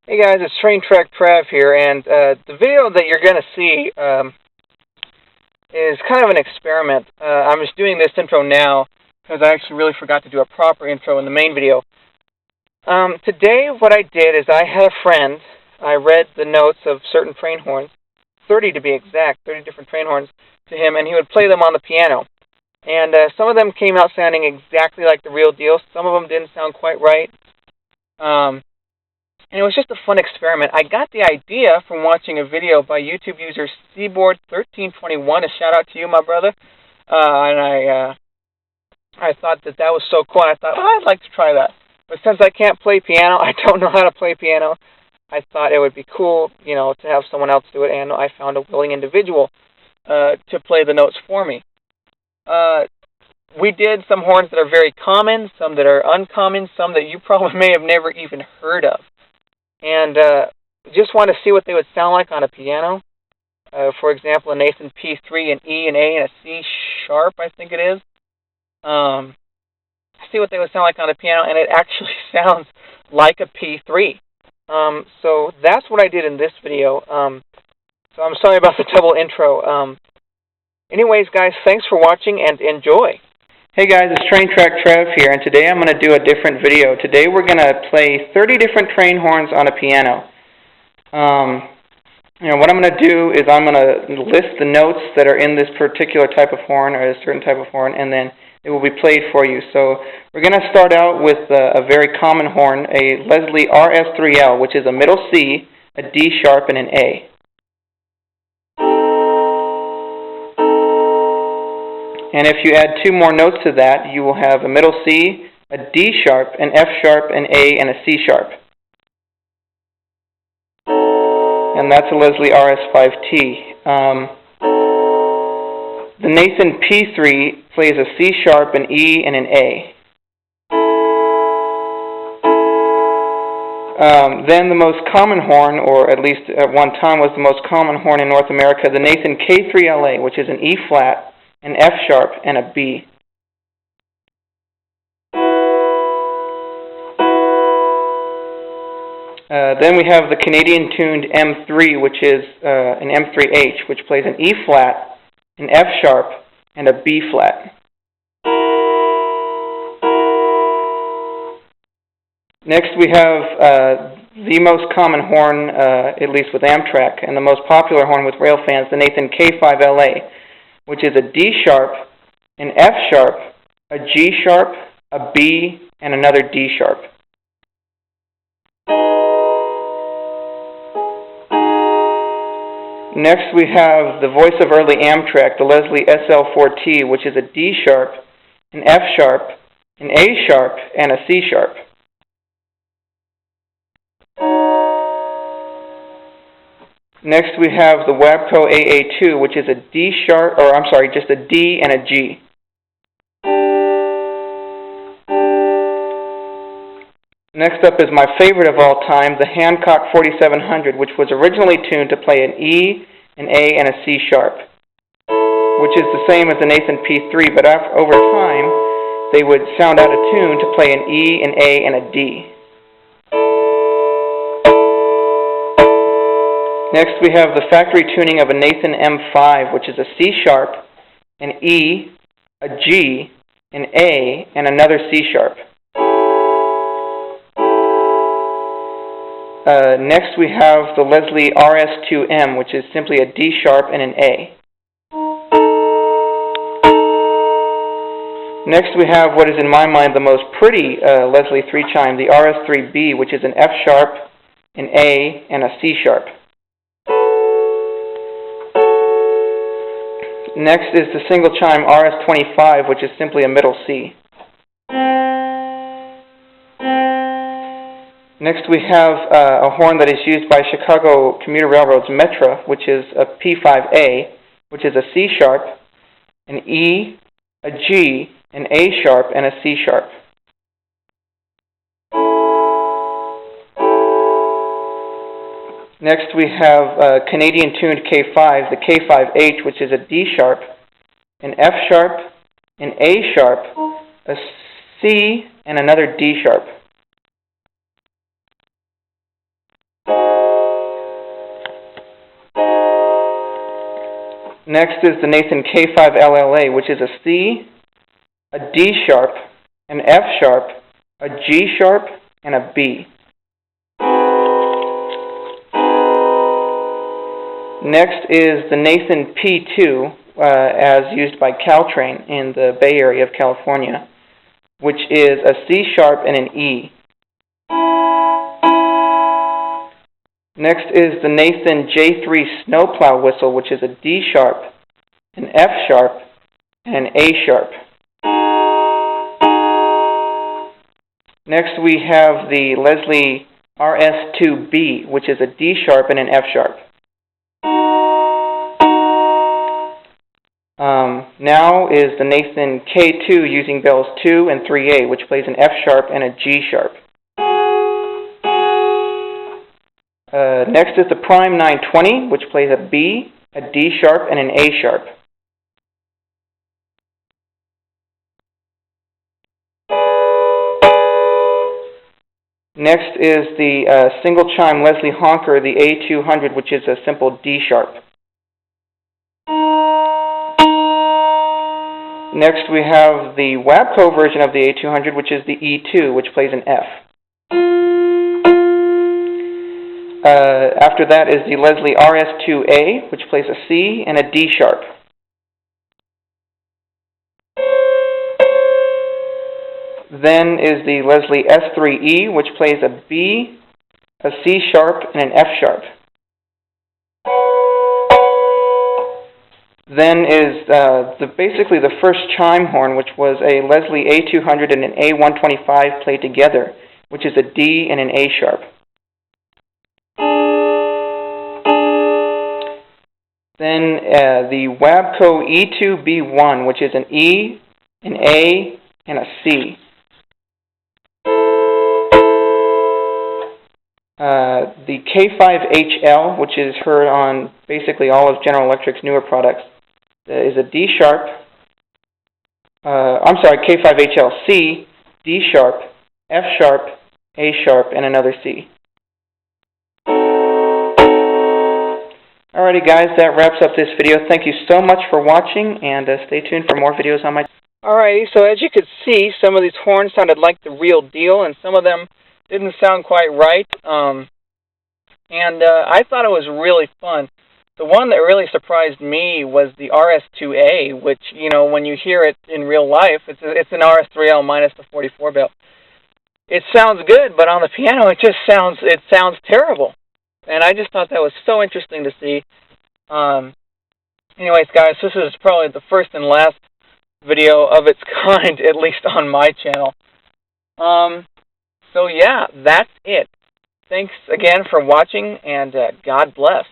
Hey guys, it's TrainTrackTrav here, and the video that you're going to see is kind of an experiment. I'm just doing this intro now because I actually really forgot to do a proper intro in the main video. Today what I did is I had a friend. I read the notes of certain train horns, 30 to be exact, 30 different train horns to him, and he would play them on the piano. And some of them came out sounding exactly like the real deal. Some of them didn't sound quite right. And it was just a fun experiment. I got the idea from watching a video by YouTube user Seaboard1321. A shout out to you, my brother. And I thought that was so cool. I thought, oh, I'd like to try that. But since I can't play piano, I don't know how to play piano, I thought it would be cool, to have someone else do it. And I found a willing individual to play the notes for me. We did some horns that are very common, some that are uncommon, some that you probably may have never even heard of. And just want to see what they would sound like on a piano. For example, a Nathan P3, an E, an A, and a C sharp, I think it is. See what they would sound like on a piano, and it actually sounds like a P3. So that's what I did in this video. So I'm sorry about the double intro. Anyways, guys, thanks for watching, and enjoy. Hey guys, it's TrainTrackTrav here, and today I'm going to do a different video. Today we're going to play 30 different train horns on a piano. What I'm going to do is I'm going to list the notes that are in this particular type of horn, or a certain type of horn, and then it will be played for you. So we're going to start out with a very common horn, a Leslie RS3L, which is a middle C, a D sharp, and an A. And if you add two more notes to that, you will have a middle C, a D sharp, an F sharp, an A, and a C sharp. And that's a Leslie RS5T. The Nathan P3 plays a C sharp, an E, and an A. Then the most common horn, or at least at one time was the most common horn in North America, the Nathan K3LA, which is an E flat, an F sharp, and a B. Then we have the Canadian tuned M3, which is an M3H, which plays an E flat, an F sharp, and a B flat. Next we have the most common horn, at least with Amtrak, and the most popular horn with rail fans, the Nathan K5LA, which is a D sharp, an F sharp, a G sharp, a B, and another D sharp. Next we have the voice of early Amtrak, the Leslie SL4T, which is a D sharp, an F sharp, an A sharp, and a C sharp. Next we have the Wabco AA2, which is a D sharp, or I'm sorry, just a D and a G. Next up is my favorite of all time, the Hancock 4700, which was originally tuned to play an E, an A, and a C sharp, which is the same as the Nathan P3, but over time they would sound out of tune to play an E, an A, and a D. Next we have the factory tuning of a Nathan M5, which is a C sharp, an E, a G, an A, and another C sharp. Next we have the Leslie RS2M, which is simply a D sharp and an A. Next we have what is in my mind the most pretty Leslie 3-chime, the RS3B, which is an F sharp, an A, and a C sharp. Next is the single chime RS25, which is simply a middle C. Next we have a horn that is used by Chicago Commuter Railroad's Metra, which is a P5A, which is a C sharp, an E, a G, an A sharp, and a C sharp. Next we have Canadian tuned K5, the K5H, which is a D sharp, an F sharp, an A sharp, a C, and another D sharp. Next is the Nathan K5LLA, which is a C, a D sharp, an F sharp, a G sharp, and a B. Next is the Nathan P2, as used by Caltrain in the Bay Area of California, which is a C sharp and an E. Next is the Nathan J3 Snowplow whistle, which is a D sharp, an F sharp, and an A sharp. Next we have the Leslie RS2B, which is a D sharp and an F sharp. Now is the Nathan K2 using bells 2 and 3A, which plays an F sharp and a G sharp. Next is the Prime 920, which plays a B, a D sharp, and an A sharp. Next is the single chime Leslie Honker, the A200, which is a simple D sharp. Next we have the Wabco version of the A200, which is the E2, which plays an F. After that is the Leslie RS2A, which plays a C and a D sharp. Then is the Leslie S3E, which plays a B, a C sharp, and an F sharp. Then is basically the first chime horn, which was a Leslie A200 and an A125 played together, which is a D and an A sharp. Then the Wabco E2B1, which is an E, an A, and a C. The K5HL, which is heard on basically all of General Electric's newer products, is a D sharp. I'm sorry, K5HL C, D sharp, F sharp, A sharp, and another C. Alrighty guys, that wraps up this video. Thank you so much for watching, and stay tuned for more videos on my channel. Alrighty, so as you could see, some of these horns sounded like the real deal, and some of them didn't sound quite right. I thought it was really fun. The one that really surprised me was the RS2A, which, you know, when you hear it in real life, it's an RS3L minus the 44 bell. It sounds good, but on the piano it sounds terrible. And I just thought that was so interesting to see. Anyways, guys, this is probably the first and last video of its kind, at least on my channel. So yeah, that's it. Thanks again for watching, and God bless.